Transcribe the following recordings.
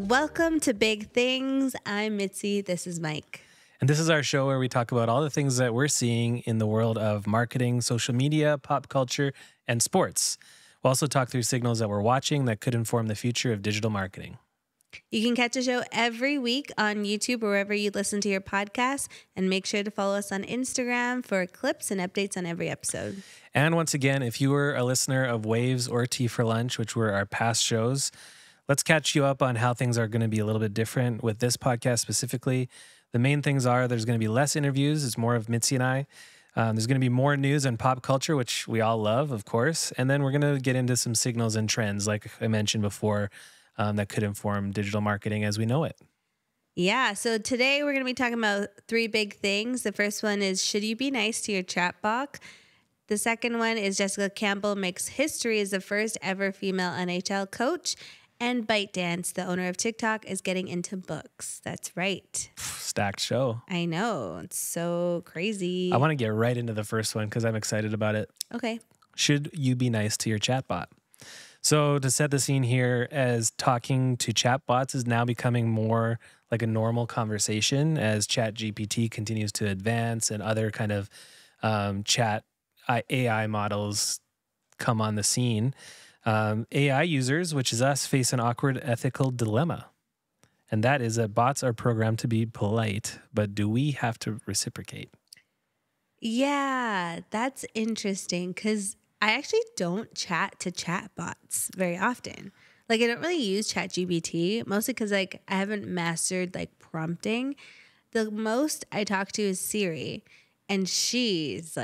Welcome to Big Things. I'm Mitzi. This is Mike. And this is our show where we talk about all the things that we're seeing in the world of marketing, social media, pop culture, and sports. We'll also talk through signals that we're watching that could inform the future of digital marketing. You can catch a show every week on YouTube or wherever you listen to your podcast. And make sure to follow us on Instagram for clips and updates on every episode. And once again, if you were a listener of Waves or Tea for Lunch, which were our past shows, let's catch you up on how things are going to be a little bit different with this podcast specifically. The main things are there's going to be less interviews. It's more of Mitzi and I. There's going to be more news and pop culture, which we all love, of course. And then we're going to get into some signals and trends, like I mentioned before, that could inform digital marketing as we know it. Yeah, so today we're going to be talking about three big things. The first one is, should you be nice to your chatbot? The second one is, Jessica Campbell makes history as the first ever female NHL coach. And ByteDance, the owner of TikTok, is getting into books. That's right. Stacked show. I know. It's so crazy. I want to get right into the first one because I'm excited about it. Okay. Should you be nice to your chatbot? So to set the scene here, as talking to chatbots is now becoming more like a normal conversation as ChatGPT continues to advance and other kind of chat AI models come on the scene. AI users, which is us, face an awkward ethical dilemma. And that is that bots are programmed to be polite, but do we have to reciprocate? Yeah, that's interesting because I actually don't chat to chatbots very often. Like, I don't really use ChatGPT, mostly because I haven't mastered prompting. The most I talk to is Siri, and she's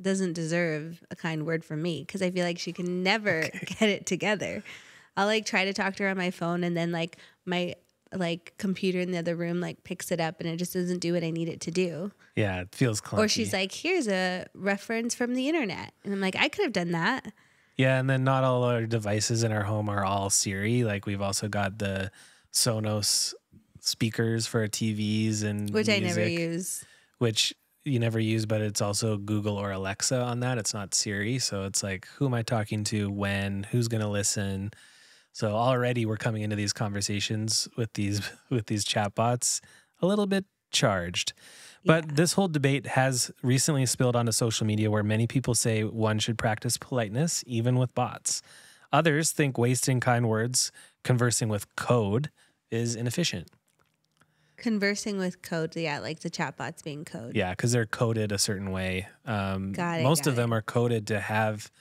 doesn't deserve a kind word from me because I feel like she can never get it together. I'll try to talk to her on my phone, and then my computer in the other room picks it up and it just doesn't do what I need it to do. Yeah, it feels clunky. Or she's like, here's a reference from the internet. And I'm like, I could have done that. Yeah, and then not all our devices in our home are all Siri. We've also got the Sonos speakers for our TVs and which music, I never use. Which you never use, but it's also Google or Alexa on that. It's not Siri. So it's who am I talking to, when, who's going to listen? So already we're coming into these conversations with these chatbots a little bit charged. But this whole debate has recently spilled onto social media where many people say one should practice politeness even with bots. Others think wasting kind words, conversing with code, is inefficient. Conversing with code, yeah, like the chatbots being code. Yeah, because they're coded a certain way. Most of them are coded to have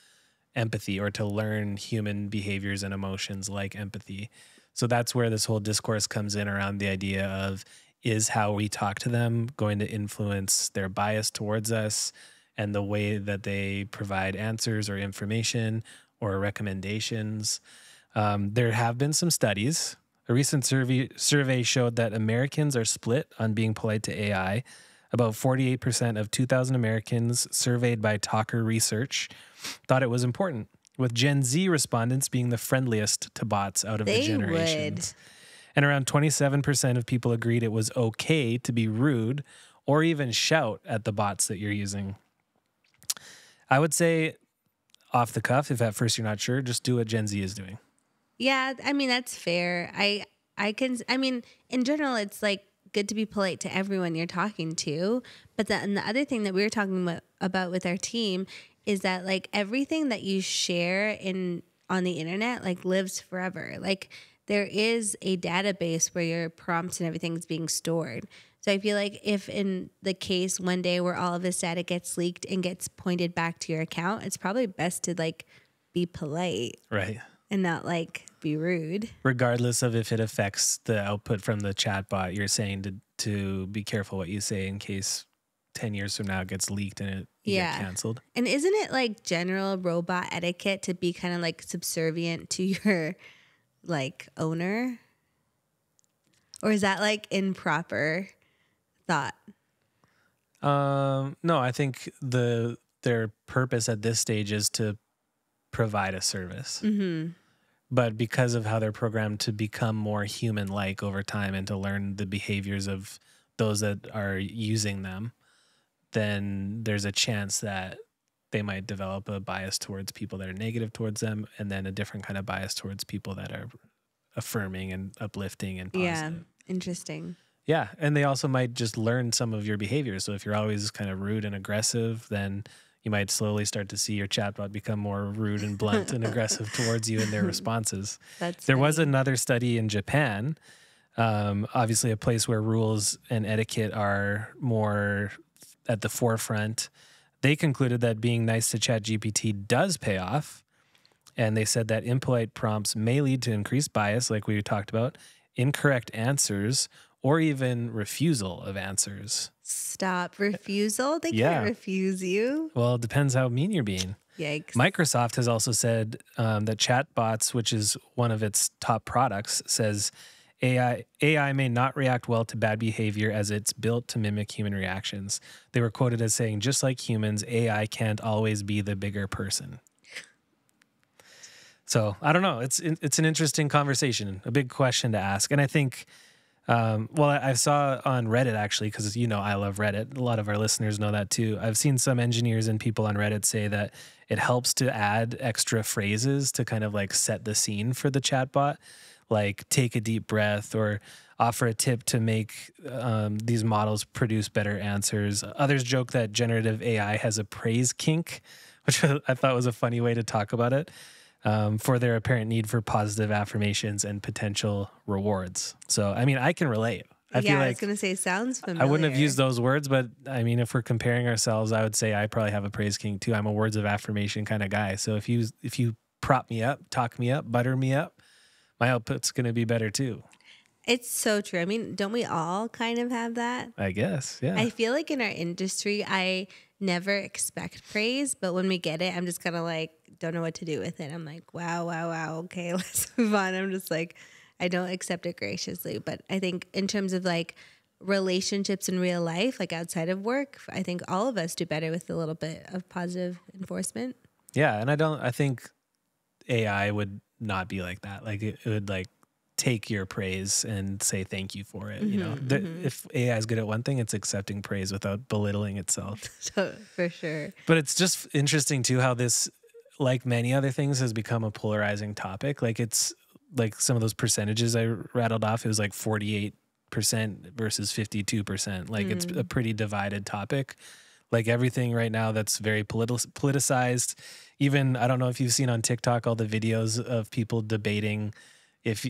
empathy or to learn human behaviors and emotions like empathy. So that's where this whole discourse comes in around the idea of, is how we talk to them going to influence their bias towards us and the way that they provide answers or information or recommendations. There have been some studies. A recent survey showed that Americans are split on being polite to AI. About 48% of 2,000 Americans surveyed by Talker Research thought it was important, with Gen Z respondents being the friendliest to bots out of the generations. And around 27% of people agreed it was okay to be rude or even shout at the bots that you're using. I would say, off the cuff, if at first you're not sure, just do what Gen Z is doing. Yeah, I mean, that's fair. In general, it's good to be polite to everyone you're talking to. But the other thing that we were talking about with our team is that everything that you share on the internet lives forever. There is a database where your prompts and everything's being stored. So I feel like if in the case one day where all of this data gets leaked and gets pointed back to your account, it's probably best to be polite. Right. And not be rude. Regardless of if it affects the output from the chatbot, you're saying to be careful what you say in case 10 years from now it gets leaked and you get canceled. And isn't it general robot etiquette to be kind of subservient to your owner? Or is that improper thought? No, I think their purpose at this stage is to provide a service. Mm-hmm. But because of how they're programmed to become more human-like over time and to learn the behaviors of those that are using them, then there's a chance that they might develop a bias towards people that are negative towards them, and then a different kind of bias towards people that are affirming and uplifting and positive. Yeah, interesting. Yeah, and they also might just learn some of your behavior. So if you're always kind of rude and aggressive, then you might slowly start to see your chatbot become more rude and blunt and aggressive towards you in their responses. There was another study in Japan, obviously a place where rules and etiquette are more at the forefront. They concluded that being nice to ChatGPT does pay off. And they said that impolite prompts may lead to increased bias, like we talked about, incorrect answers, or even refusal of answers. Stop. Refusal? They can't refuse you. Well, it depends how mean you're being. Yikes. Microsoft has also said that chatbots, which is one of its top products, says AI may not react well to bad behavior as it's built to mimic human reactions. They were quoted as saying, just like humans, AI can't always be the bigger person. So I don't know. It's an interesting conversation, a big question to ask. And I think, I saw on Reddit actually, because I love Reddit. A lot of our listeners know that too. I've seen some engineers and people on Reddit say that it helps to add extra phrases to kind of like set the scene for the chatbot, like take a deep breath or offer a tip to make these models produce better answers. Others joke that generative AI has a praise kink, which I thought was a funny way to talk about it. For their apparent need for positive affirmations and potential rewards. So, I mean, I can relate. I feel like I was going to say, sounds familiar. I wouldn't have used those words, but I mean, if we're comparing ourselves, I would say I probably have a praise king too. I'm a words of affirmation kind of guy. So if you prop me up, talk me up, butter me up, my output's going to be better too. It's so true. I mean, don't we all kind of have that? I guess, yeah. I feel like in our industry, I never expect praise, but when we get it, I'm just kind of like, don't know what to do with it. I'm like, wow. Okay, let's move on. I'm just like, I don't accept it graciously. But I think in terms of like relationships in real life, like outside of work, I think all of us do better with a little bit of positive enforcement. Yeah. And I think AI would not be like that. Like it would like take your praise and say thank you for it. If AI is good at one thing, it's accepting praise without belittling itself. For sure. But it's just interesting too how this, like many other things, has become a polarizing topic. Like it's like some of those percentages I rattled off, it was like 48% versus 52%. Like it's a pretty divided topic. Like everything right now that's very politicized. Even, I don't know if you've seen on TikTok all the videos of people debating if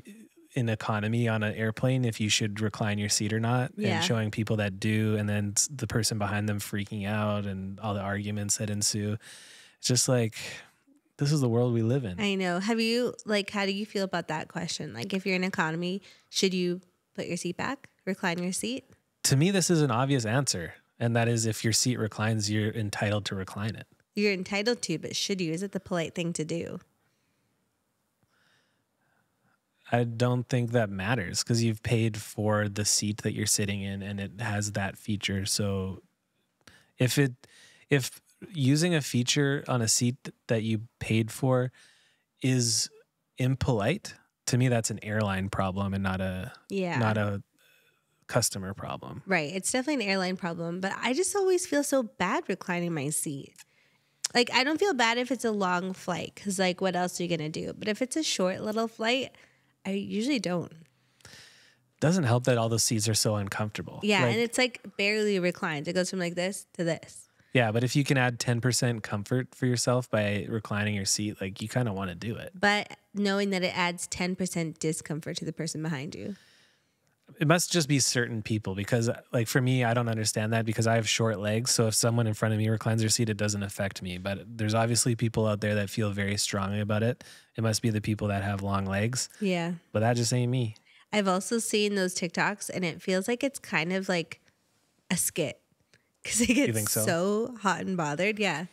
in economy on an airplane, if you should recline your seat or not, and showing people that do, and then the person behind them freaking out and all the arguments that ensue. It's just like, this is the world we live in. I know. How do you feel about that question? Like if you're in economy, should you put your seat back, recline your seat? To me, this is an obvious answer. And that is, if your seat reclines, you're entitled to recline it. You're entitled to, but should you? Is it the polite thing to do? I don't think that matters because you've paid for the seat that you're sitting in and it has that feature. So if using a feature on a seat that you paid for is impolite, to me that's an airline problem and not a customer problem. Right. It's definitely an airline problem, but I just always feel so bad reclining my seat. Like I don't feel bad if it's a long flight because like what else are you going to do? But if it's a short little flight, I usually don't. Doesn't help that all the seats are so uncomfortable. Yeah, and it's like barely reclined. It goes from like this to this. Yeah, but if you can add 10% comfort for yourself by reclining your seat, like you kind of want to do it. But knowing that it adds 10% discomfort to the person behind you. It must just be certain people because like for me, I don't understand that because I have short legs. So if someone in front of me reclines their seat, it doesn't affect me. But there's obviously people out there that feel very strongly about it. It must be the people that have long legs. Yeah. But that just ain't me. I've also seen those TikToks and it feels like it's kind of like a skit because they get so hot and bothered. Yeah.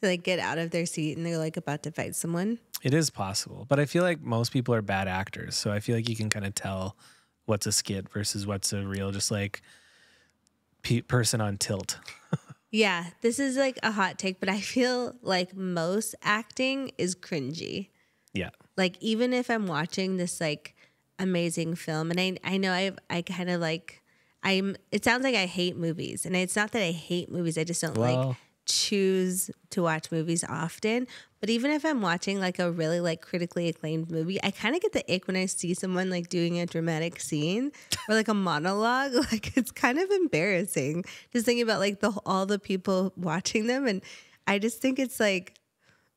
They like get out of their seat and they're like about to fight someone. It is possible. But I feel like most people are bad actors. So I feel like you can kind of tell what's a skit versus what's a real, just like person on tilt. Yeah, this is like a hot take, but I feel like most acting is cringy. Yeah. Like even if I'm watching this like amazing film and I know I kind of like, it sounds like I hate movies and it's not that I hate movies. I just don't like choose to watch movies often, but even if I'm watching like a really like critically acclaimed movie, I kind of get the ick when I see someone like doing a dramatic scene or like a monologue. Like it's kind of embarrassing just thinking about like all the people watching them, and I just think it's like,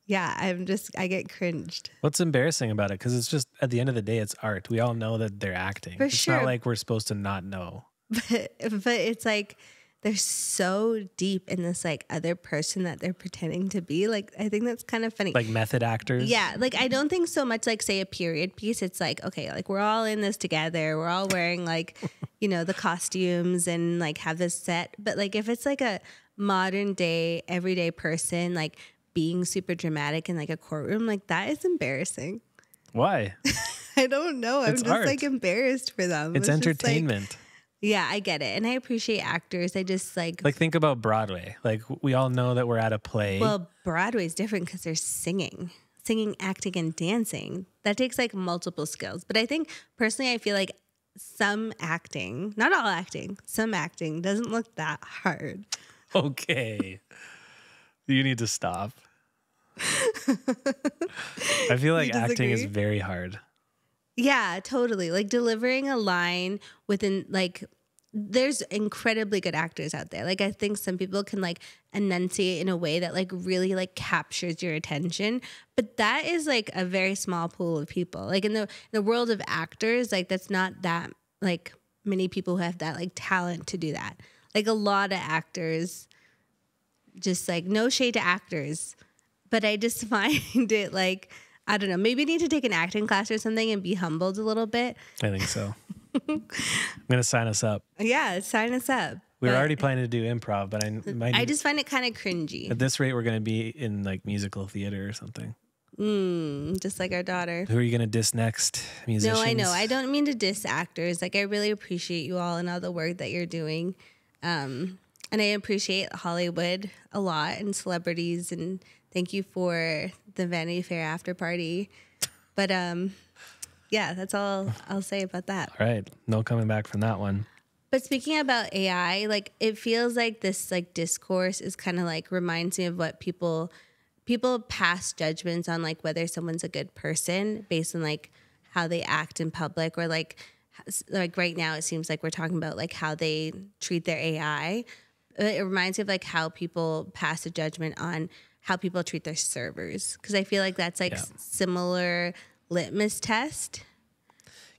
yeah, I get cringed. What's embarrassing about it? Because it's just, at the end of the day, it's art. We all know that they're acting. For it's sure. not like we're supposed to not know. But it's like they're so deep in this like other person that they're pretending to be. Like I think that's kind of funny. Like method actors. Yeah, like I don't think so much like say a period piece. It's like, okay, like we're all in this together. We're all wearing like, you know, the costumes and like have this set. But like if it's like a modern day everyday person like being super dramatic in like a courtroom, like that is embarrassing. Why? I don't know. I'm just art. like embarrassed for them. It's entertainment. Like, yeah, I get it. And I appreciate actors. I just like think about Broadway. Like we all know that we're at a play. Well, Broadway's different because they're singing, acting, and dancing. That takes like multiple skills. But I think personally, I feel like some acting, not all acting, some acting doesn't look that hard. Okay. You need to stop. I feel like acting is very hard. Yeah, totally. Like delivering a line within like there's incredibly good actors out there. Like I think some people can like enunciate in a way that like really like captures your attention, but that is like a very small pool of people. Like in the world of actors, like that's not that like many people who have that like talent to do that. Like a lot of actors, just like no shade to actors, but I just find it like, I don't know, maybe I need to take an acting class or something and be humbled a little bit. I think so. I'm going to sign us up. Yeah, sign us up. We were already planning to do improv, but I just find it kind of cringy. At this rate, we're going to be in like musical theater or something. Just like our daughter. Who are you going to diss next? Musicians? No, I know. I don't mean to diss actors. Like I really appreciate you all and all the work that you're doing. And I appreciate Hollywood a lot and celebrities, and thank you for the Vanity Fair after party. But yeah, that's all I'll say about that. All right. No coming back from that one. But speaking about AI, like it feels like this like discourse is kind of like reminds me of what people pass judgments on like whether someone's a good person based on like how they act in public, or like right now it seems like we're talking about like how they treat their AI. It reminds me of like how people pass a judgment on how people treat their servers, because I feel like that's like similar litmus test.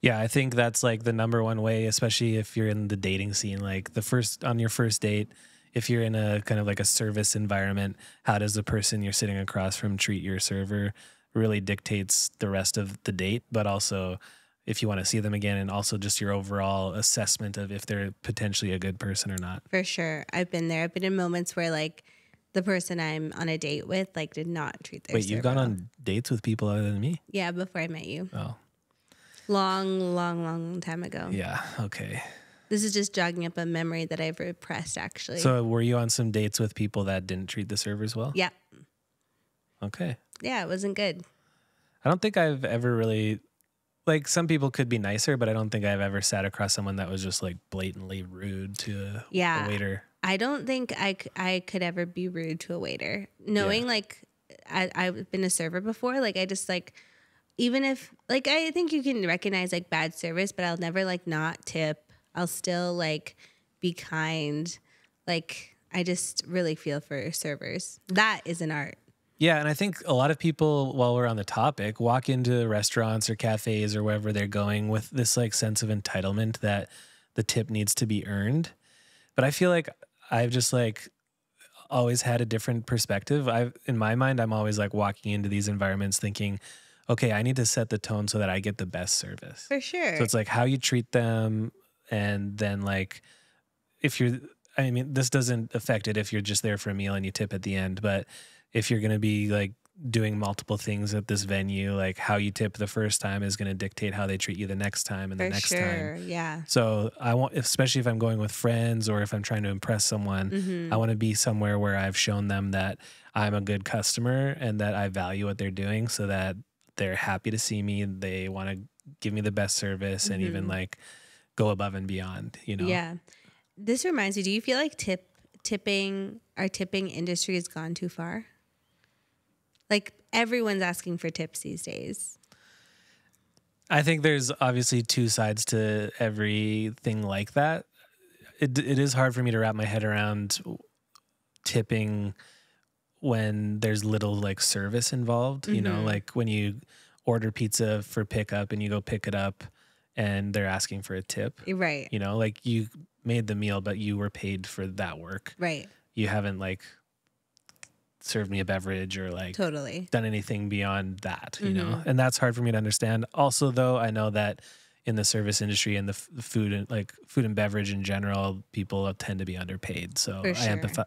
Yeah, I think that's like the number one way, especially if you're in the dating scene. Like on your first date, if you're in a kind of like a service environment, how does the person you're sitting across from treat your server really dictates the rest of the date, but also if you want to see them again, and also just your overall assessment of if they're potentially a good person or not. For sure. I've been there. I've been in moments where like the person I'm on a date with like did not treat their server. Wait, you've gone on dates with people other than me? Yeah, before I met you. Oh. Long time ago. Yeah, okay. This is just jogging up a memory that I've repressed, actually. So were you on some dates with people that didn't treat the servers well? Yeah. Okay. Yeah, it wasn't good. I don't think I've ever really... Like, some people could be nicer, but I don't think I've ever sat across someone that was just, like, blatantly rude to a waiter. I don't think I could ever be rude to a waiter. Knowing, like, I've been a server before, like, I just, like, even if, like, I think you can recognize, like, bad service, but I'll never, like, not tip. I'll still, like, be kind. Like, I just really feel for servers. That is an art. Yeah, and I think a lot of people, while we're on the topic, walk into restaurants or cafes or wherever they're going with this like sense of entitlement that the tip needs to be earned. But I feel like I've just like always had a different perspective. In my mind, I'm always like walking into these environments thinking, okay, I need to set the tone so that I get the best service. For sure. So it's like how you treat them, and then like if you're, I mean, this doesn't affect it if you're just there for a meal and you tip at the end, but if you're going to be like doing multiple things at this venue, like how you tip the first time is going to dictate how they treat you the next time and the next time. Yeah. So I want, especially if I'm going with friends or if I'm trying to impress someone, I want to be somewhere where I've shown them that I'm a good customer and that I value what they're doing, so that they're happy to see me. They want to give me the best service and even like go above and beyond, you know? Yeah. This reminds me, do you feel like our tipping industry has gone too far? Like everyone's asking for tips these days. I think there's obviously two sides to everything like that. It is hard for me to wrap my head around tipping when there's little like service involved, you know, like when you order pizza for pickup and you go pick it up and they're asking for a tip. Right. You know, like you made the meal, but you were paid for that work. Right. You haven't like served me a beverage or like done anything beyond that, you know? And that's hard for me to understand. Also, though, I know that in the service industry and the food and beverage in general, people tend to be underpaid. So I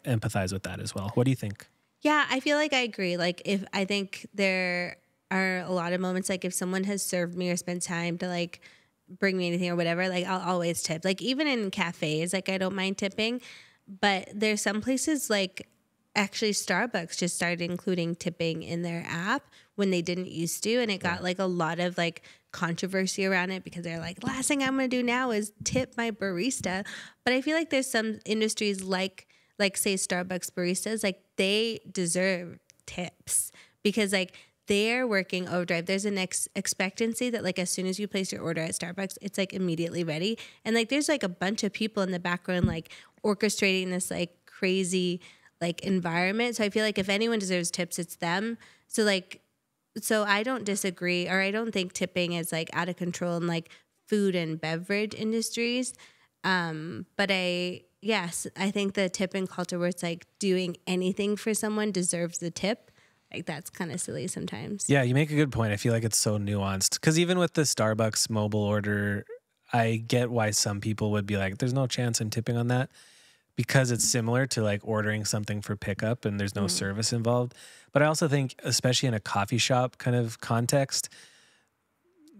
empathize with that as well. What do you think? Yeah, I feel like I agree. Like I think there are a lot of moments, like if someone has served me or spent time to like bring me anything or whatever, like I'll always tip. Like even in cafes, like I don't mind tipping, but there's some places like actually Starbucks just started including tipping in their app when they didn't used to. And it got like a lot of like controversy around it because they're like, last thing I'm going to do now is tip my barista. But I feel like there's some industries like say Starbucks baristas, like they deserve tips because like they're working overdrive. There's an expectancy that like as soon as you place your order at Starbucks, it's like immediately ready. And like there's like a bunch of people in the background like orchestrating this like crazy like environment. So I feel like if anyone deserves tips, it's them. So I don't disagree, or I don't think tipping is like out of control in like food and beverage industries. But I think the tipping culture where it's like doing anything for someone deserves the tip. Like that's kind of silly sometimes. Yeah, you make a good point. I feel like it's so nuanced because even with the Starbucks mobile order, I get why some people would be like, there's no chance in tipping on that, because it's similar to like ordering something for pickup and there's no service involved. But I also think, especially in a coffee shop kind of context,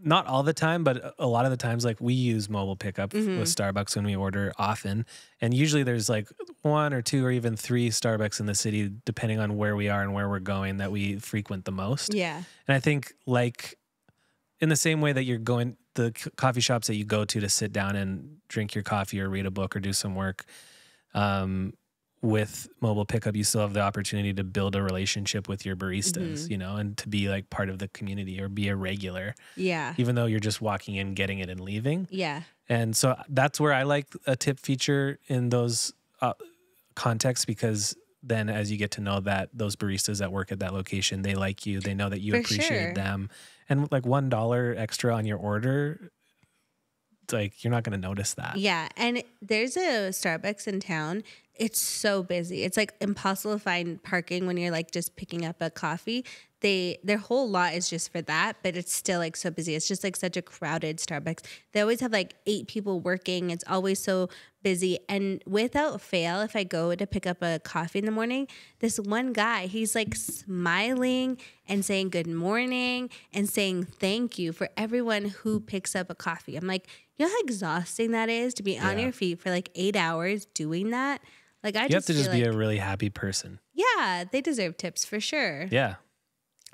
not all the time, but a lot of the times, like we use mobile pickup with Starbucks when we order often. And usually there's like 1 or 2 or even 3 Starbucks in the city, depending on where we are and where we're going, that we frequent the most. Yeah. And I think like in the same way that you're going, the coffee shops that you go to sit down and drink your coffee or read a book or do some work, with mobile pickup, you still have the opportunity to build a relationship with your baristas, you know, and to be like part of the community or be a regular. Yeah. Even though you're just walking in, getting it and leaving. Yeah. And so that's where I like a tip feature in those contexts, because then as you get to know that those baristas that work at that location, they like you, they know that you appreciate them. And like $1 extra on your order, like you're not going to notice that. Yeah. And there's a Starbucks in town. It's so busy. It's like impossible to find parking when you're like just picking up a coffee. Their whole lot is just for that, but it's still like so busy. It's just like such a crowded Starbucks. They always have like 8 people working. It's always so busy. And without fail, if I go to pick up a coffee in the morning, this one guy, he's like smiling and saying good morning and saying thank you for everyone who picks up a coffee. I'm like, you know how exhausting that is to be on your feet for like 8 hours doing that? Like you have to just be a really happy person. Yeah, they deserve tips for sure. Yeah.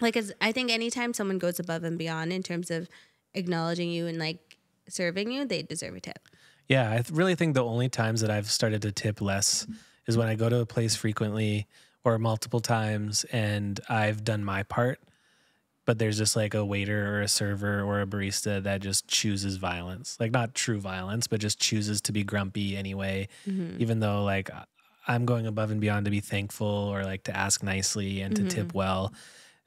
Like, I think anytime someone goes above and beyond in terms of acknowledging you and like serving you, they deserve a tip. Yeah, I really think the only times that I've started to tip less is when I go to a place frequently or multiple times and I've done my part, but there's just like a waiter or a server or a barista that just chooses violence. Like not true violence, but just chooses to be grumpy anyway, even though like I'm going above and beyond to be thankful or like to ask nicely and to tip well.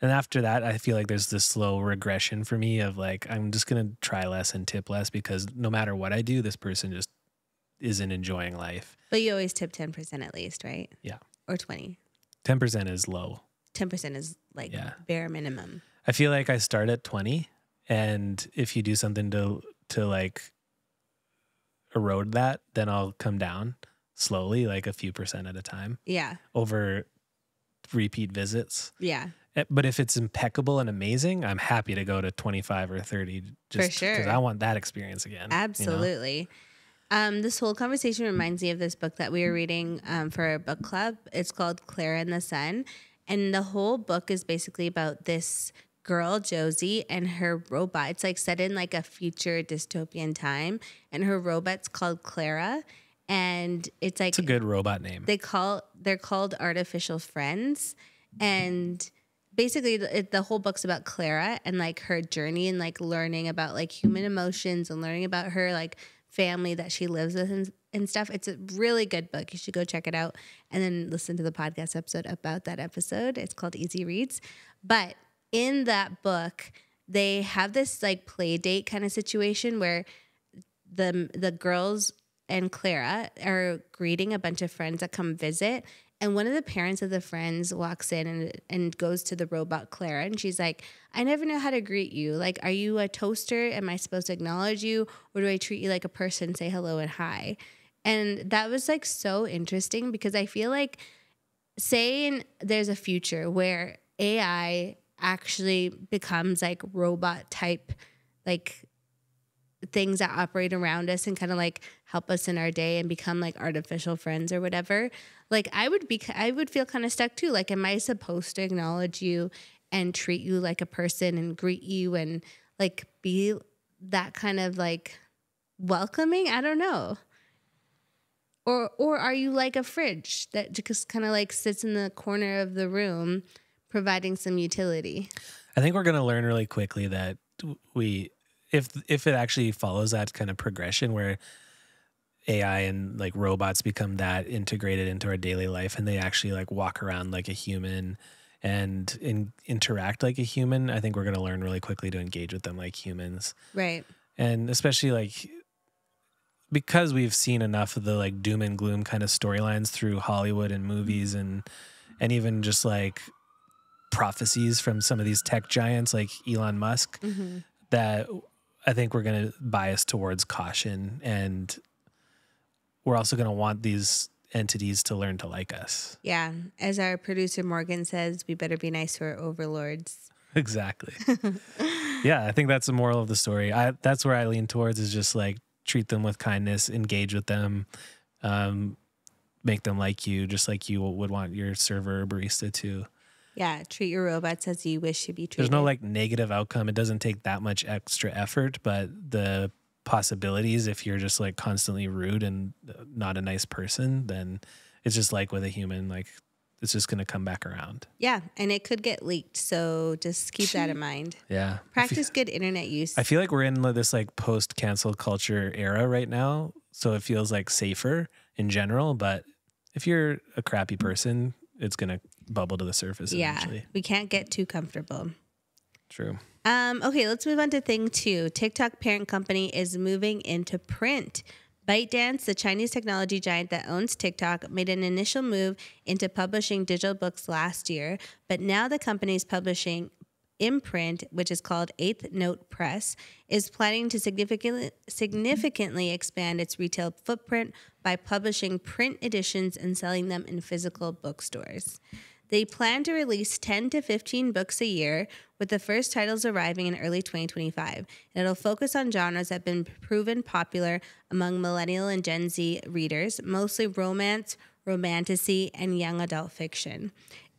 And after that, I feel like there's this slow regression for me of like, I'm just going to try less and tip less because no matter what I do, this person just isn't enjoying life. But you always tip 10% at least, right? Yeah. Or 20. 10% is low. 10% is like bare minimum. I feel like I start at 20, and if you do something to like erode that, then I'll come down slowly, like a few percent at a time. Yeah. Over repeat visits. Yeah. But if it's impeccable and amazing, I'm happy to go to 25 or 30 just for sure, because I want that experience again. Absolutely. You know? This whole conversation reminds me of this book that we were reading for our book club. It's called Clara and the Sun. And the whole book is basically about this girl, Josie, and her robot. It's like set in like a future dystopian time. And her robot's called Clara. and it's like it's a good robot name. They're called artificial friends, and basically the whole book's about Clara and like her journey and like learning about like human emotions and learning about her like family that she lives with and stuff. It's a really good book. You should go check it out and then listen to the podcast episode about that episode. It's called Easy Reads. But in that book, they have this like play date kind of situation where the girls and Clara are greeting a bunch of friends that come visit. And one of the parents of the friends walks in and goes to the robot Clara. And she's like, I never know how to greet you. Like, are you a toaster? Am I supposed to acknowledge you? Or do I treat you like a person, say hello and hi? And that was like so interesting because I feel like saying there's a future where AI actually becomes like robot type, like things that operate around us and kind of like help us in our day and become like artificial friends or whatever. Like I would feel kind of stuck too. Like, am I supposed to acknowledge you and treat you like a person and greet you and like be that kind of like welcoming? I don't know. Or are you like a fridge that just kind of like sits in the corner of the room providing some utility? I think we're going to learn really quickly that if it actually follows that kind of progression where AI and like robots become that integrated into our daily life and they actually like walk around like a human and interact like a human, I think we're going to learn really quickly to engage with them like humans. Right. And especially like because we've seen enough of the like doom and gloom kind of storylines through Hollywood and movies and even just like prophecies from some of these tech giants like Elon Musk, that I think we're going to bias towards caution, and we're also going to want these entities to learn to like us. Yeah. As our producer Morgan says, we better be nice to our overlords. Exactly. Yeah, I think that's the moral of the story. That's where I lean towards, is just like treat them with kindness, engage with them, make them like you, just like you would want your server or barista to. Yeah, treat your robots as you wish to be treated. There's no like negative outcome. It doesn't take that much extra effort, but the possibilities, if you're just like constantly rude and not a nice person, then it's just like with a human, like it's just going to come back around. Yeah, and it could get leaked, so just keep that in mind. Yeah. Practice good internet use. I feel like we're in this like post-cancel culture era right now, so it feels like safer in general, but if you're a crappy person, it's going to bubble to the surface eventually. We can't get too comfortable. True. Okay, let's move on to thing 2. TikTok parent company is moving into print. ByteDance, the Chinese technology giant that owns TikTok, made an initial move into publishing digital books last year, but now the company is publishing in print, which is called Eighth Note Press, is planning to significantly expand its retail footprint by publishing print editions and selling them in physical bookstores. They plan to release 10 to 15 books a year, with the first titles arriving in early 2025. And it'll focus on genres that have been proven popular among millennial and Gen Z readers, mostly romance, romantasy, and young adult fiction.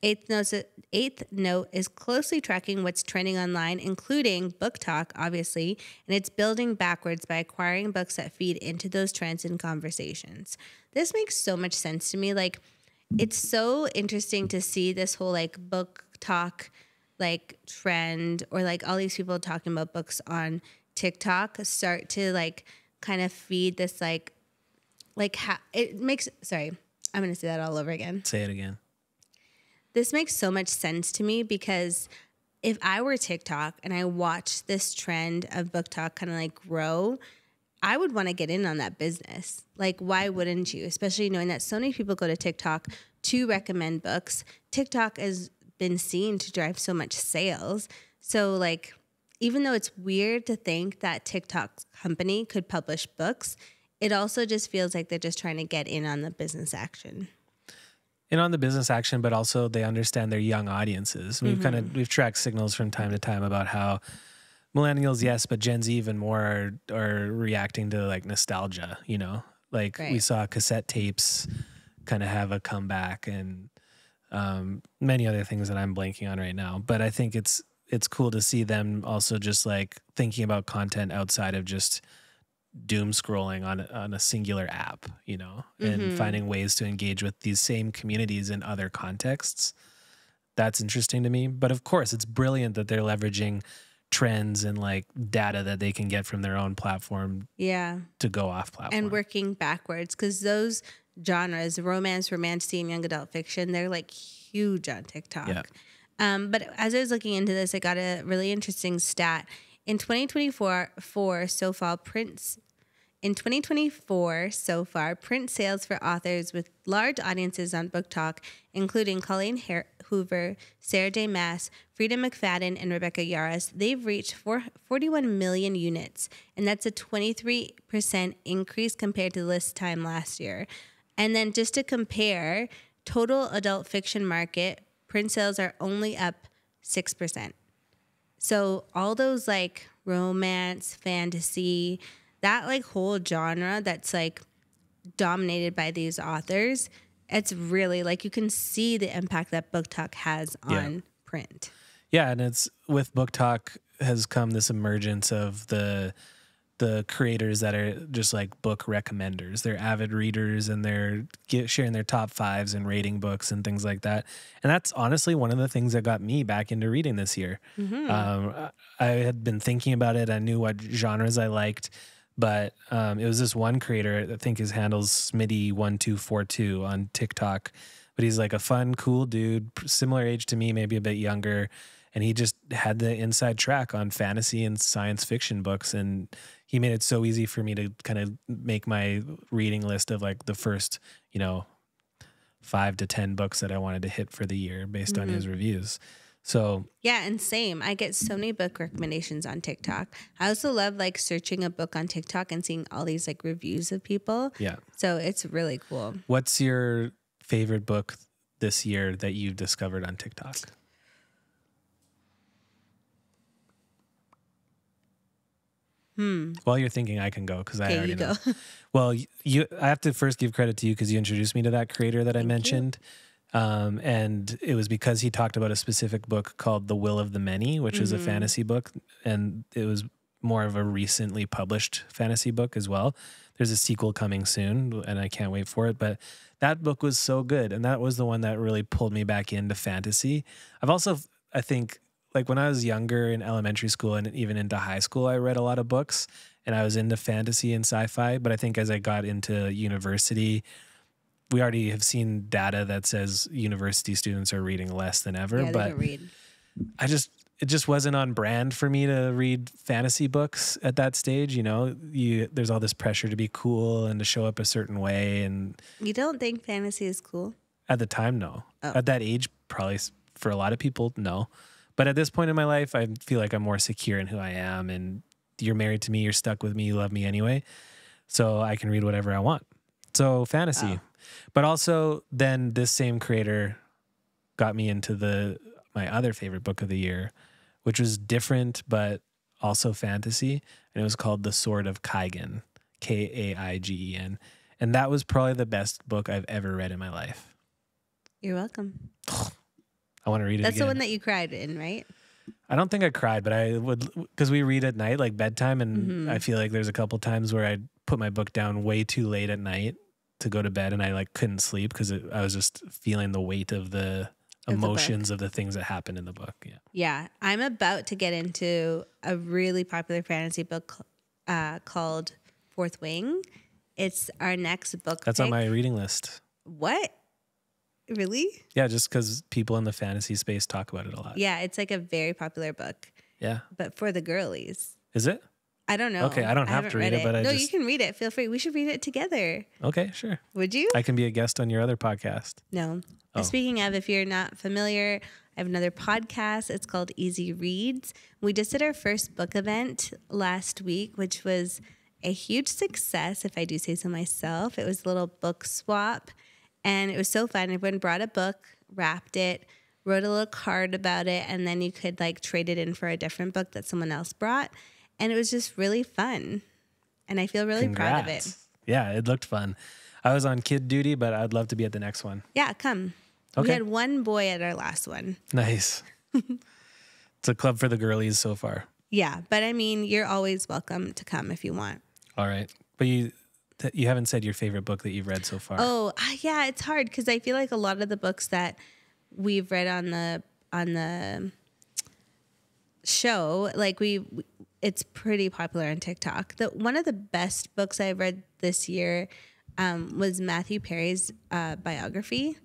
Eighth Note is closely tracking what's trending online, including BookTok, obviously, and it's building backwards by acquiring books that feed into those trends and conversations. This makes so much sense to me. Like, it's so interesting to see this whole like BookTok like trend, or like all these people talking about books on TikTok start to like kind of feed this like how it makes. Sorry, I'm gonna say that all over again. Say it again. This makes so much sense to me, because if I were TikTok and I watched this trend of BookTok kind of like grow, I would want to get in on that business. Like, why wouldn't you? Especially knowing that so many people go to TikTok to recommend books. TikTok has been seen to drive so much sales. So like, even though it's weird to think that TikTok's company could publish books, it also just feels like they're just trying to get in on the business action. And on the business action, but also they understand their young audiences. We've tracked signals from time to time about how millennials, yes, but Gen Z even more are reacting to like nostalgia, you know? Like we saw cassette tapes kind of have a comeback, and many other things that I'm blanking on right now. But I think it's cool to see them also just like thinking about content outside of just doom scrolling on a singular app, you know, and finding ways to engage with these same communities in other contexts. That's interesting to me. But of course, it's brilliant that they're leveraging trends and like data that they can get from their own platform to go off platform. And working backwards, because those genres, romance, romantic, and young adult fiction, they're like huge on TikTok. Yeah. But as I was looking into this, I got a really interesting stat. In 2024 so far, print sales for authors with large audiences on BookTok, including Colleen Hoover, Sarah J. Maas, Frida McFadden, and Rebecca Yarros, they've reached 41 million units, and that's a 23% increase compared to this time last year. And then just to compare, total adult fiction market, print sales are only up 6%. So all those like romance, fantasy, that like whole genre that's like dominated by these authors, it's really like you can see the impact that BookTok has on print. Yeah, and it's with BookTok has come this emergence of the creators that are just like book recommenders. They're avid readers and they're sharing their top fives and rating books and things like that. And that's honestly one of the things that got me back into reading this year. I had been thinking about it. I knew what genres I liked. But it was this one creator, I think his handle's Smitty1242 on TikTok. But he's like a fun, cool dude, similar age to me, maybe a bit younger. And he just had the inside track on fantasy and science fiction books. And he made it so easy for me to kind of make my reading list of like the first, 5 to 10 books that I wanted to hit for the year based on his reviews. So yeah, and same. I get so many book recommendations on TikTok. I also love like searching a book on TikTok and seeing all these like reviews of people. Yeah. So it's really cool. What's your favorite book this year that you've discovered on TikTok? While you're thinking, I can go because I already know. Well, I have to first give credit to you because you introduced me to that creator that I mentioned. And it was because he talked about a specific book called The Will of the Many, which is a fantasy book. And it was more of a recently published fantasy book as well. There's a sequel coming soon and I can't wait for it. But that book was so good. And that was the one that really pulled me back into fantasy. I've also, I think, like when I was younger in elementary school and even into high school, I read a lot of books and I was into fantasy and sci-fi. But I think as I got into university, we already have seen data that says university students are reading less than ever. Yeah, but it just wasn't on brand for me to read fantasy books at that stage. There's all this pressure to be cool and to show up a certain way. And you don't think fantasy is cool? At the time, no. Oh. At that age, probably for a lot of people, no. But at this point in my life, I feel like I'm more secure in who I am. And you're married to me, you're stuck with me, you love me anyway. So I can read whatever I want. So fantasy. Oh. But also then this same creator got me into my other favorite book of the year, which was different, but also fantasy. And it was called The Sword of Kaigen, Kaigen. And that was probably the best book I've ever read in my life. You're welcome. I want to read it again. That's the one that you cried in, right? I don't think I cried, but I would, because we read at night, like bedtime. And I feel like there's a couple times where I put my book down way too late at night to go to bed and I like couldn't sleep because I was just feeling the weight of the emotions of the things that happened in the book. Yeah. I'm about to get into a really popular fantasy book called Fourth Wing. It's our next book. That's on my reading list. What? Really? Yeah, just because people in the fantasy space talk about it a lot. Yeah, it's like a very popular book. Yeah. But for the girlies. Is it? I don't know. Okay, I don't have to read it, but you can read it. Feel free. We should read it together. Okay, sure. Would you? I can be a guest on your other podcast. No. Oh. Speaking of, if you're not familiar, I have another podcast. It's called Easy Reads. We just did our first book event last week, which was a huge success, if I do say so myself. It was a little book swap, and it was so fun. Everyone brought a book, wrapped it, wrote a little card about it, and then you could like trade it in for a different book that someone else brought. And it was just really fun. And I feel really proud of it. Yeah, it looked fun. I was on kid duty, but I'd love to be at the next one. Yeah, come. Okay. We had one boy at our last one. Nice. It's a club for the girlies so far. Yeah, but I mean, you're always welcome to come if you want. All right. But you haven't said your favorite book that you've read so far. Oh, yeah, it's hard because I feel like a lot of the books that we've read on the show, like it's pretty popular on TikTok. One of the best books I've read this year was Matthew Perry's biography,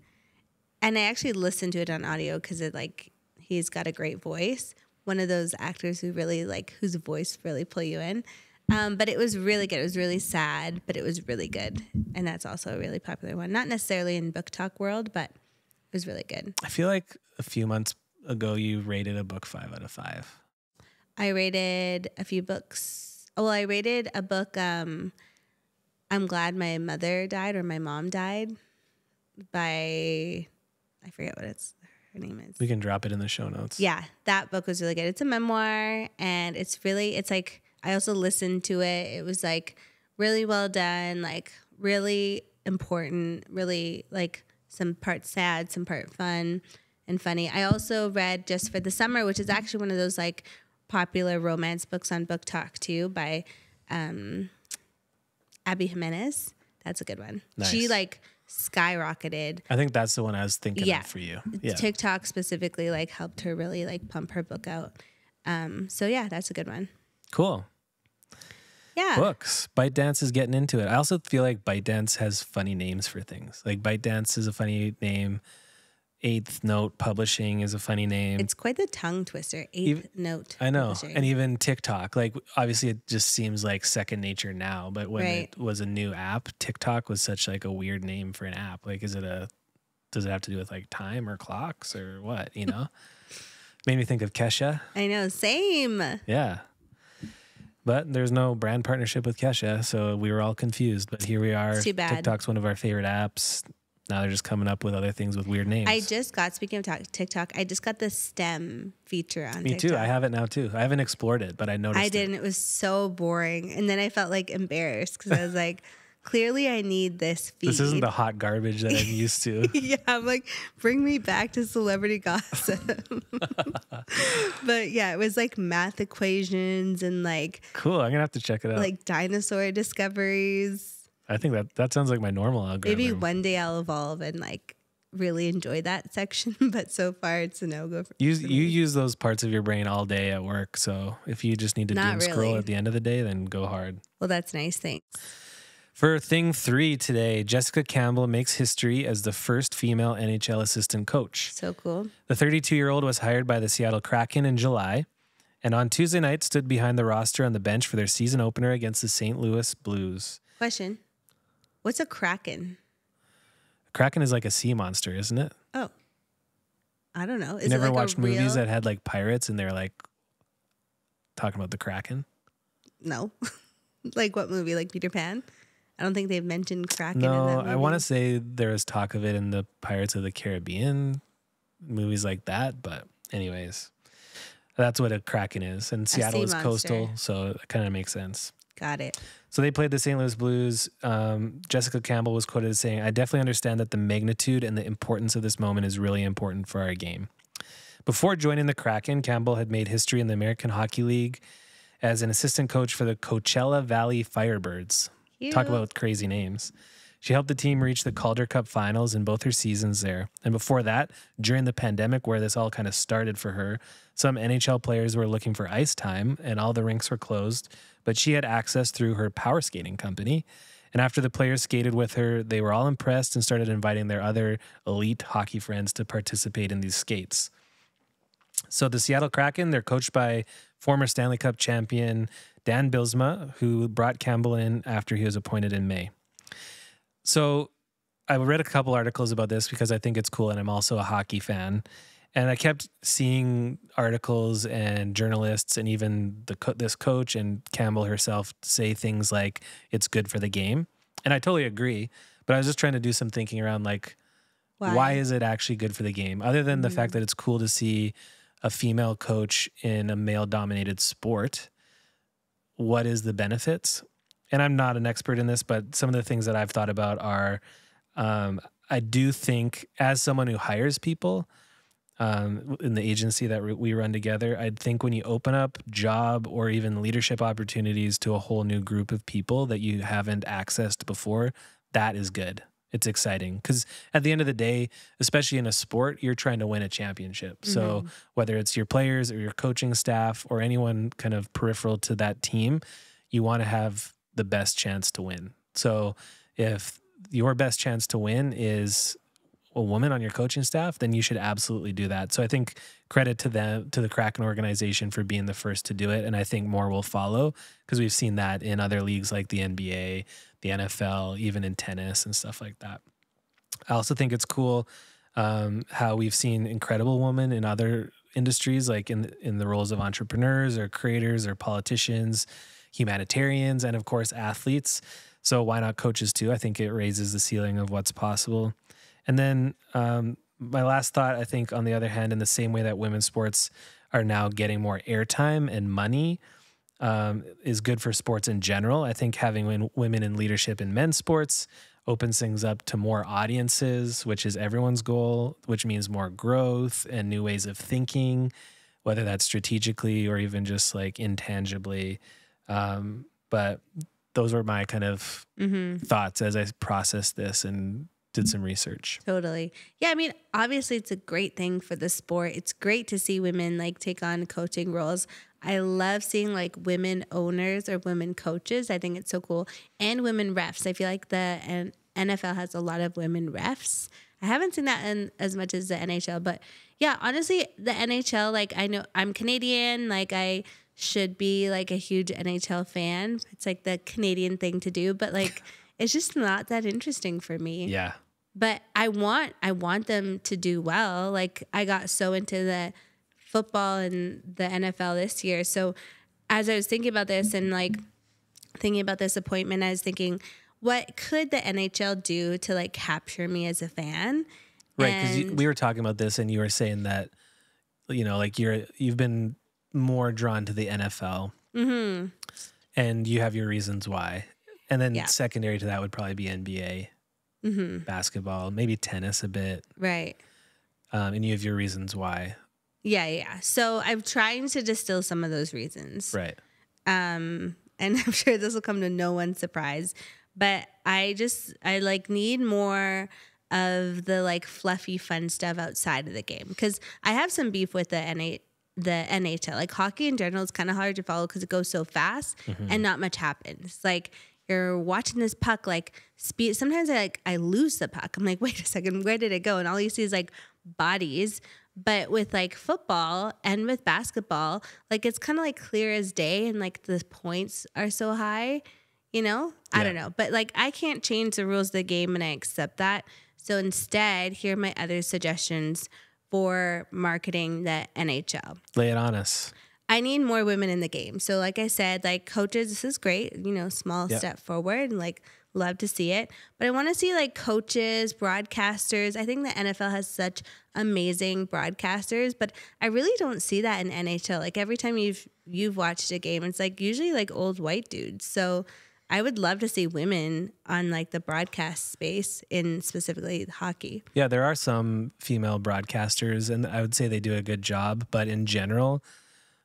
and I actually listened to it on audio because he's got a great voice. One of those actors who really whose voice really pull you in. But it was really good. It was really sad, but it was really good. And that's also a really popular one. Not necessarily in BookTok world, but it was really good. I feel like a few months ago you rated a book 5 out of 5. I rated a few books. Well, I rated a book, I'm Glad My Mother Died or My Mom Died by, I forget what her name is. We can drop it in the show notes. Yeah, that book was really good. it's a memoir, and it's like, I also listened to it. It was really well done, really important, really some parts sad, some part fun and funny. I also read Just for the Summer, which is actually one of those popular romance books on BookTok too, by Abby Jimenez. That's a good one. Nice. She skyrocketed. I think that's the one I was thinking of for you. Yeah. TikTok specifically helped her really pump her book out. So yeah, that's a good one. Cool. Yeah. Books. ByteDance is getting into it. I also feel like ByteDance has funny names for things. ByteDance is a funny name. Eighth Note Publishing is a funny name. It's quite the tongue twister. Eighth Note. I know. Publishing. And even TikTok. Obviously it just seems like second nature now, but when it was a new app, TikTok was such a weird name for an app. Does it have to do with time or clocks or what, Made me think of Kesha. I know. Same. Yeah. But there's no brand partnership with Kesha, so we were all confused. But here we are. It's too bad. TikTok's one of our favorite apps. Now they're just coming up with other things with weird names. Speaking of TikTok, I just got the STEM feature on TikTok. Me too. I have it now too. I haven't explored it, but I noticed I didn't. It was so boring. And then I felt embarrassed because I was clearly I need this feed. This isn't the hot garbage that I'm used to. Yeah, I'm bring me back to celebrity gossip. But yeah, it was math equations and cool. I'm gonna have to check it out. Dinosaur discoveries. I think that sounds like my normal algorithm. Maybe one day I'll evolve and really enjoy that section, but so far it's a no-go for you use those parts of your brain all day at work, so if you just need to doom scroll at the end of the day, then go hard. Well, that's nice. Thanks. For thing 3 today, Jessica Campbell makes history as the first female NHL assistant coach. So cool. The 32-year-old was hired by the Seattle Kraken in July, and on Tuesday night stood behind the roster on the bench for their season opener against the St. Louis Blues. Question. What's a Kraken? A Kraken is like a sea monster, isn't it? Oh. I don't know. You never watched movies that had pirates and they're talking about the Kraken? No. What movie? Peter Pan? I don't think they've mentioned Kraken in that movie. I want to say there was talk of it in the Pirates of the Caribbean, movies like that. But anyways, that's what a Kraken is. And Seattle is coastal, so it kind of makes sense. Got it. So they played the St. Louis Blues. Jessica Campbell was quoted as saying, "I definitely understand that the magnitude and the importance of this moment is really important for our game." Before joining the Kraken, Campbell had made history in the American Hockey League as an assistant coach for the Coachella Valley Firebirds. Cute. Talk about crazy names. She helped the team reach the Calder Cup finals in both her seasons there. And before that, during the pandemic where this all kind of started for her, some NHL players were looking for ice time and all the rinks were closed, but she had access through her power skating company. And after the players skated with her, they were all impressed and started inviting their other elite hockey friends to participate in these skates. So the Seattle Kraken, they're coached by former Stanley Cup champion Dan Bylsma, who brought Campbell in after he was appointed in May. So I read a couple articles about this because I think it's cool and I'm also a hockey fan. And I kept seeing articles and journalists and even this coach and Campbell herself say things like it's good for the game. And I totally agree. But I was just trying to do some thinking around why is it actually good for the game? Other than the fact that it's cool to see a female coach in a male-dominated sport, what is the benefits? And I'm not an expert in this, but some of the things that I've thought about are I do think as someone who hires people, in the agency that we run together. I think when you open up job or even leadership opportunities to a whole new group of people that you haven't accessed before, that is good. It's exciting because at the end of the day, especially in a sport, you're trying to win a championship. So whether it's your players or your coaching staff or anyone kind of peripheral to that team, you want to have the best chance to win. So if your best chance to win is a woman on your coaching staff, then you should absolutely do that. So I think credit to them, to the Kraken organization for being the first to do it. And I think more will follow because we've seen that in other leagues like the NBA, the NFL, even in tennis and stuff like that. I also think it's cool how we've seen incredible women in other industries, like in the roles of entrepreneurs or creators or politicians, humanitarians, and of course, athletes. So why not coaches too? I think it raises the ceiling of what's possible. And then my last thought, I think, on the other hand, in the same way that women's sports are now getting more airtime and money is good for sports in general. I think having women in leadership in men's sports opens things up to more audiences, which is everyone's goal, which means more growth and new ways of thinking, whether that's strategically or even just like intangibly. But those were my kind of thoughts as I processed this and did some research. Totally. Yeah, I mean, obviously it's a great thing for the sport. It's great to see women like take on coaching roles. I love seeing like women owners or women coaches. I think it's so cool. And women refs. I feel like the NFL has a lot of women refs. I haven't seen that in as much as the NHL, but yeah, honestly, the NHL, like I know I'm Canadian, like I should be like a huge NHL fan. It's like the Canadian thing to do, but like it's just not that interesting for me. Yeah. But I want them to do well. Like I got so into the football and the NFL this year. So as I was thinking about this and like thinking about this appointment, I was thinking, what could the NHL do to like capture me as a fan? Right, because we were talking about this and you were saying that, you know, like you've been more drawn to the NFL and you have your reasons why. And then secondary to that would probably be NBA, basketball, maybe tennis a bit. Right. And you have your reasons why. Yeah. So I'm trying to distill some of those reasons. Right. And I'm sure this will come to no one's surprise, but I like need more of the like fluffy fun stuff outside of the game. Because I have some beef with the NHL. Like hockey in general is kind of hard to follow because it goes so fast and not much happens. Like you're watching this puck like speed. Sometimes I lose the puck. I'm like, wait a second, where did it go? And all you see is like bodies. But with like football and with basketball, like it's kind of like clear as day and like the points are so high, you know? I don't know. But like I can't change the rules of the game and I accept that. So instead, here are my other suggestions for marketing the NHL. Lay it on us. I need more women in the game. So like I said, like coaches, this is great, you know, small step forward and like love to see it. But I want to see like coaches, broadcasters. I think the NFL has such amazing broadcasters, but I really don't see that in NHL. Like every time you've watched a game, it's like usually like old white dudes. So I would love to see women on like the broadcast space in specifically hockey. Yeah, there are some female broadcasters and I would say they do a good job, but in general,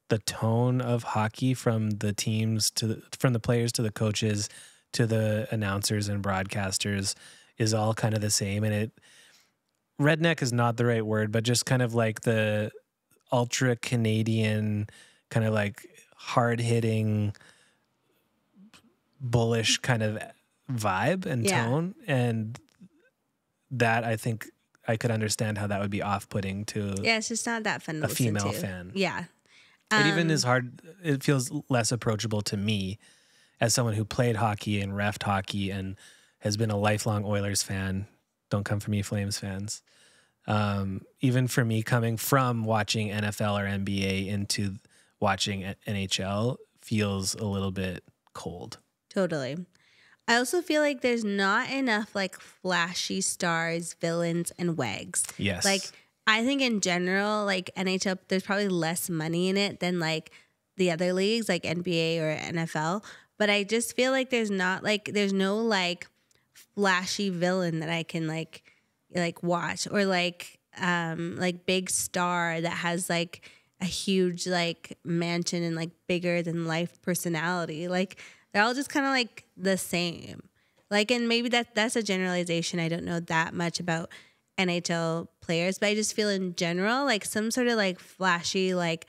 the tone of hockey from the teams from the players to the coaches to the announcers and broadcasters is all kind of the same. And redneck is not the right word, but just kind of like the ultra Canadian kind of like hard hitting, bullish kind of vibe and tone. And that I think I could understand how that would be off-putting to it's just not that fun to a female fan. Yeah. It even is hard. It feels less approachable to me as someone who played hockey and reffed hockey and has been a lifelong Oilers fan. Don't come for me, Flames fans. Even for me coming from watching NFL or NBA into watching NHL feels a little bit cold. Totally. I also feel like there's not enough like flashy stars, villains, and wags. Yes. Like I think in general, like NHL, there's probably less money in it than like the other leagues, like NBA or NFL. But I just feel like there's no like flashy villain that I can like watch or like like big star that has like a huge like mansion and like bigger than life personality. Like they're all just kind of like the same. Like, and maybe that's a generalization. I don't know that much about NHL players, but I just feel in general like some sort of like flashy like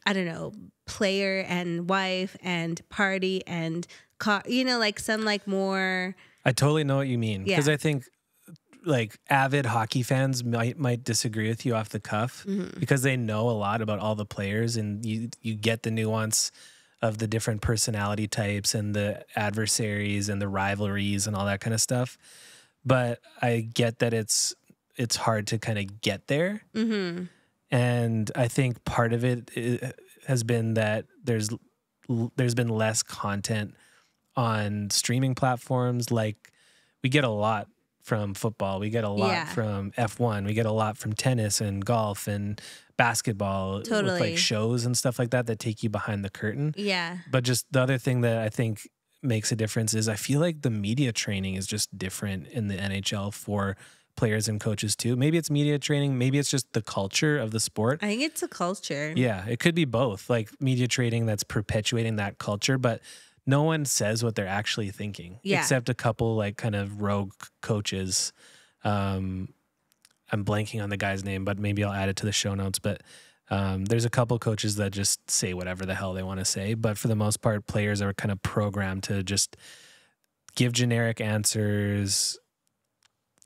I don't know, player and wife and party and car, you know, like some like more. I totally know what you mean, because I think like avid hockey fans might disagree with you off the cuff because they know a lot about all the players, and you get the nuance of the different personality types and the adversaries and the rivalries and all that kind of stuff. But I get that it's hard to kind of get there. And I think part of it has been that there's been less content on streaming platforms. Like we get a lot from football, we get a lot from F1, we get a lot from tennis and golf and basketball, with like shows and stuff like that take you behind the curtain. Yeah. But just the other thing that I think makes a difference is I feel like the media training is just different in the NHL for players and coaches too. Maybe it's media training, maybe it's just the culture of the sport. I think it's a culture. Yeah, it could be both, like media training that's perpetuating that culture, but no one says what they're actually thinking, except a couple like kind of rogue coaches. I'm blanking on the guy's name, but maybe I'll add it to the show notes. But there's a couple coaches that just say whatever the hell they want to say. But for the most part, players are kind of programmed to just give generic answers,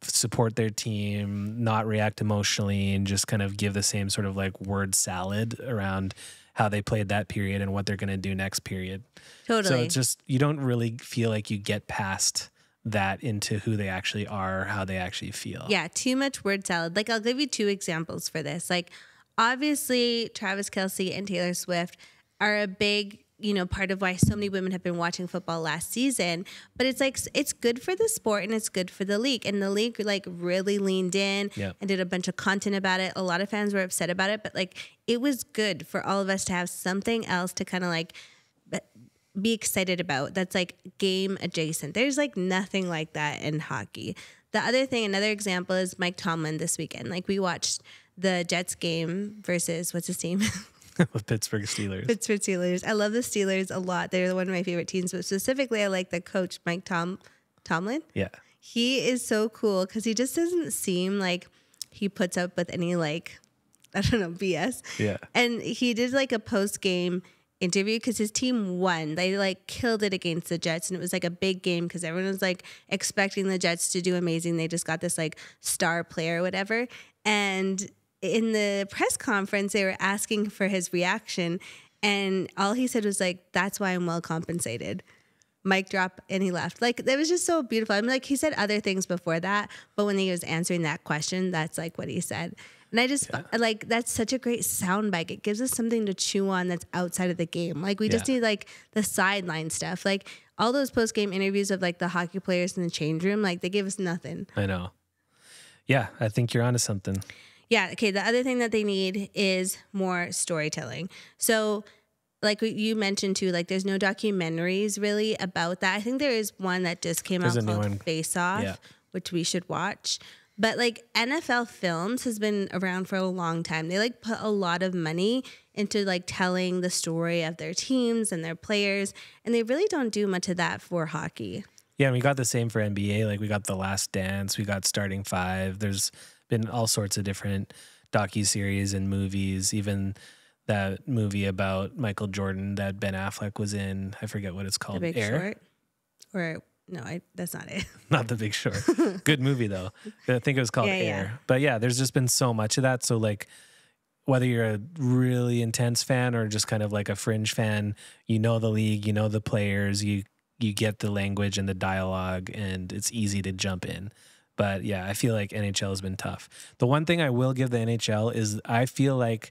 support their team, not react emotionally, and just kind of give the same sort of like word salad around how they played that period and what they're going to do next period. Totally. So it's just, you don't really feel like you get past that into who they actually are, how they actually feel. Yeah, too much word salad. Like I'll give you two examples for this. Like obviously Travis Kelce and Taylor Swift are a big, you know, part of why so many women have been watching football last season. But it's like, it's good for the sport and it's good for the league. And the league like really leaned in and did a bunch of content about it. A lot of fans were upset about it, but like it was good for all of us to have something else to kind of like be excited about that's like game adjacent. There's like nothing like that in hockey. The other thing, another example is Mike Tomlin this weekend. Like we watched the Jets game versus, what's his team? With Pittsburgh Steelers. Pittsburgh Steelers. I love the Steelers a lot. They're one of my favorite teams, but specifically I like the coach, Mike Tomlin. Yeah. He is so cool because he just doesn't seem like he puts up with any like, I don't know, BS. Yeah. And he did like a post-game interview because his team won. They like killed it against the Jets, and it was like a big game because everyone was like expecting the Jets to do amazing. They just got this like star player or whatever. And in the press conference, they were asking for his reaction, and all he said was like, "That's why I'm well compensated." Mic drop, and he left. Like, it was just so beautiful. I mean, like, he said other things before that, but when he was answering that question, that's like what he said. And I just like, that's such a great soundbite. It gives us something to chew on that's outside of the game. Like we just need like the sideline stuff. Like all those post-game interviews of like the hockey players in the change room, like they gave us nothing. I know. Yeah, I think you're onto something. Yeah. Okay. The other thing that they need is more storytelling. So like you mentioned too, like there's no documentaries really about that. I think there is one that just came out called Face Off, which we should watch. But like NFL Films has been around for a long time. They like put a lot of money into like telling the story of their teams and their players, and they really don't do much of that for hockey. Yeah, and we got the same for NBA. Like we got The Last Dance, we got Starting Five. There's been all sorts of different docuseries and movies, even that movie about Michael Jordan that Ben Affleck was in. I forget what it's called. The Big Short? Or no, that's not it. Not The Big Short. Good movie though. I think it was called Air. Yeah. But yeah, there's just been so much of that. So like whether you're a really intense fan or just kind of like a fringe fan, you know the league, you know the players, you get the language and the dialogue, and it's easy to jump in. But yeah, I feel like NHL has been tough. The one thing I will give the NHL is I feel like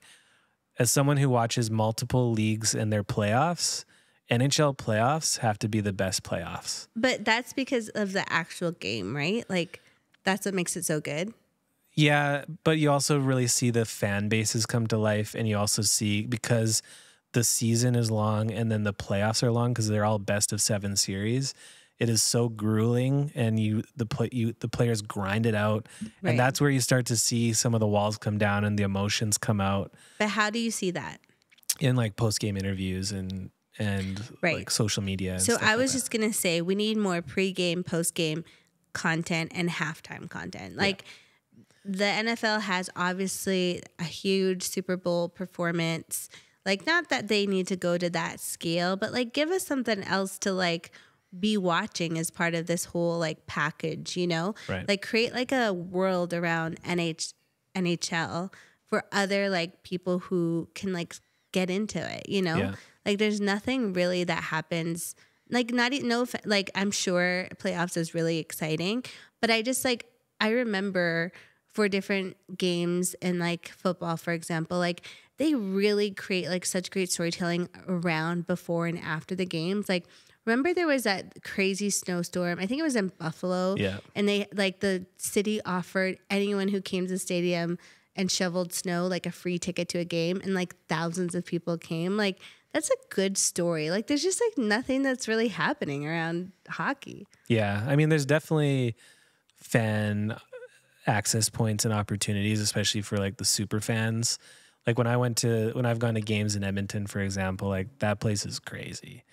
as someone who watches multiple leagues and their playoffs, NHL playoffs have to be the best playoffs. But that's because of the actual game, right? Like that's what makes it so good. Yeah, but you also really see the fan bases come to life, and you also see, because the season is long and then the playoffs are long because they're all best of 7 series, it is so grueling, and the players grind it out, and that's where you start to see some of the walls come down and the emotions come out. But how do you see that? In like post-game interviews and like social media. And so I was like just going to say, we need more pre-game, post-game content and halftime content. Like the NFL has obviously a huge Super Bowl performance. Like, not that they need to go to that scale, but like give us something else to like be watching as part of this whole like package, you know? Right. Like create like a world around NHL for other like people who can like get into it, you know? Yeah. Like there's nothing really that happens. Like like I'm sure playoffs is really exciting, but I just like, I remember for different games in like football, for example, like they really create like such great storytelling around before and after the games. Like, remember there was that crazy snowstorm, I think it was in Buffalo, and they like the city offered anyone who came to the stadium and shoveled snow like a free ticket to a game, and like thousands of people came. Like, that's a good story. Like, there's just like nothing that's really happening around hockey. Yeah, I mean, there's definitely fan access points and opportunities, especially for like the super fans. Like when I've gone to games in Edmonton, for example, like that place is crazy.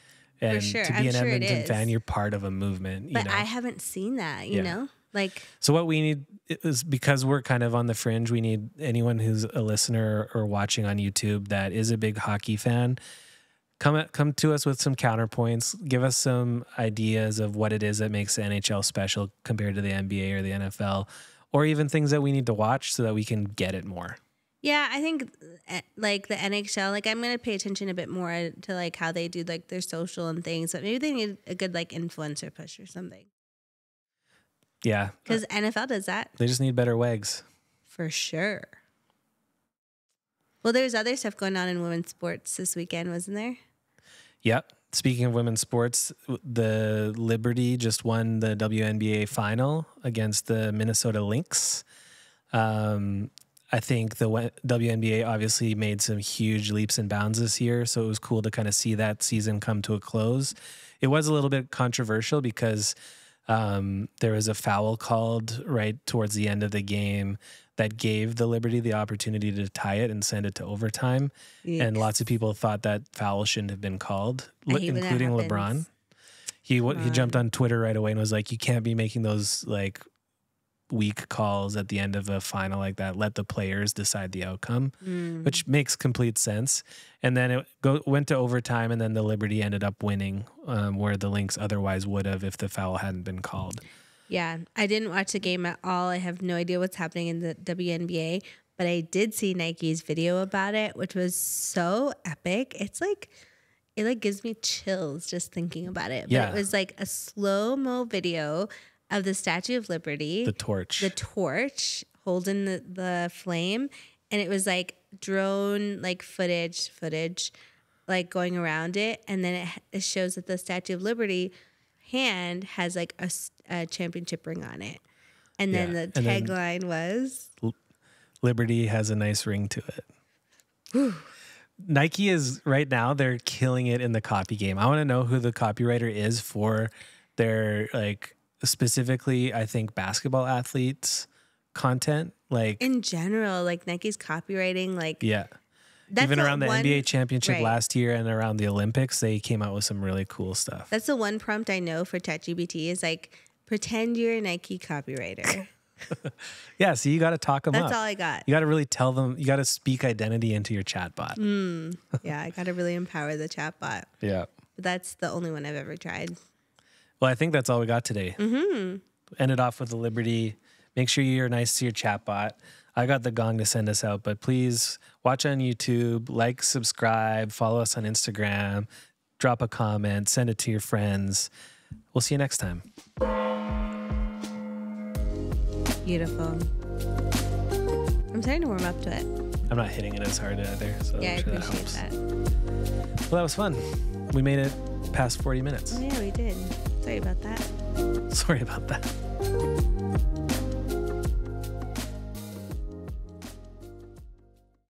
And for sure. to be an Edmonton fan, you're part of a movement. But I haven't seen that, you know? Like, so what we need is, because we're kind of on the fringe, we need anyone who's a listener or watching on YouTube that is a big hockey fan, come to us with some counterpoints. Give us some ideas of what it is that makes the NHL special compared to the NBA or the NFL, or even things that we need to watch so that we can get it more. Yeah, I think like the NHL, like I'm going to pay attention a bit more to like how they do like their social and things, but maybe they need a good like influencer push or something. Yeah. Because NFL does that. They just need better wags. For sure. Well, there's other stuff going on in women's sports this weekend, wasn't there? Yep. Speaking of women's sports, the Liberty just won the WNBA final against the Minnesota Lynx. I think the WNBA obviously made some huge leaps and bounds this year, so it was cool to kind of see that season come to a close. It was a little bit controversial because there was a foul called right towards the end of the game that gave the Liberty the opportunity to tie it and send it to overtime. Yikes. And lots of people thought that foul shouldn't have been called, including LeBron. He jumped on Twitter right away and was like, you can't be making those like weak calls at the end of a final like that. Let the players decide the outcome, which makes complete sense. And then it went to overtime, and then the Liberty ended up winning, where the Lynx otherwise would have if the foul hadn't been called. Yeah, I didn't watch the game at all. I have no idea what's happening in the WNBA, but I did see Nike's video about it, which was so epic. It's like, it like gives me chills just thinking about it. But it was like a slow-mo video of the Statue of Liberty. The torch holding the flame. And it was like drone like footage like going around it. And then it shows that the Statue of Liberty hand has like a championship ring on it. And then the tagline was Liberty has a nice ring to it. Whew. Nike is right now, they're killing it in the copy game. I want to know who the copywriter is for their like specifically, I think, basketball athletes content. Like in general, like Nike's copywriting, like even around the NBA championship last year and around the Olympics, they came out with some really cool stuff. That's the one prompt I know for ChatGPT is like, pretend you're a Nike copywriter. Yeah, so you got to talk them up. That's all I got. You got to really tell them, you got to speak identity into your chatbot. Yeah, I got to really empower the chatbot. Yeah. But that's the only one I've ever tried. Well, I think that's all we got today. Ended off with the Liberty. Make sure you're nice to your chatbot. I got the gong to send us out, but please watch on YouTube, like, subscribe, follow us on Instagram, drop a comment, send it to your friends. We'll see you next time. Beautiful. I'm starting to warm up to it. I'm not hitting it as hard either. So yeah, I appreciate that. Well, that was fun. We made it past 40 minutes. Oh, yeah, we did. Sorry about that. Sorry about that.